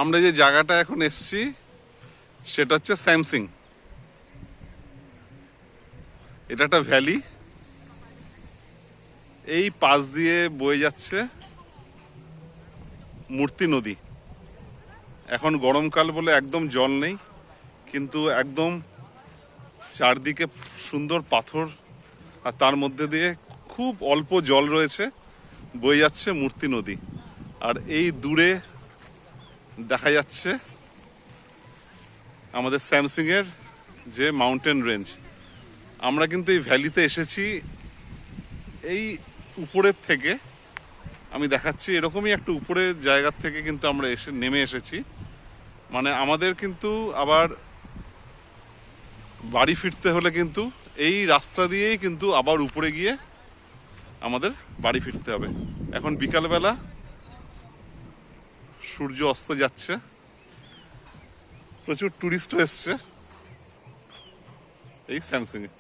আমরা যে জায়গাটা এখন এসছি সেটা হচ্ছে স্যামসিং। এটা একটা ভ্যালি, এই পাশ দিয়ে বয়ে যাচ্ছে মূর্তি নদী। এখন গরমকাল বলে একদম জল নেই, কিন্তু একদম চারদিকে সুন্দর পাথর, আর তার মধ্যে দিয়ে খুব অল্প জল রয়েছে, বয়ে যাচ্ছে মূর্তি নদী। আর এই দূরে দেখা যাচ্ছে আমাদের স্যামসিংয়ের যে মাউন্টেন রেঞ্জ। আমরা কিন্তু এই ভ্যালিতে এসেছি এই উপরের থেকে, আমি দেখাচ্ছি এরকমই একটা উপরের জায়গার থেকে কিন্তু আমরা নেমে এসেছি। মানে আমাদের কিন্তু আবার বাড়ি ফিরতে হলে কিন্তু এই রাস্তা দিয়েই কিন্তু আবার উপরে গিয়ে আমাদের বাড়ি ফিরতে হবে। এখন বিকালবেলা, সূর্য অস্ত যাচ্ছে, প্রচুর টুরিস্টও এসছে এই স্যামসিংয়ে।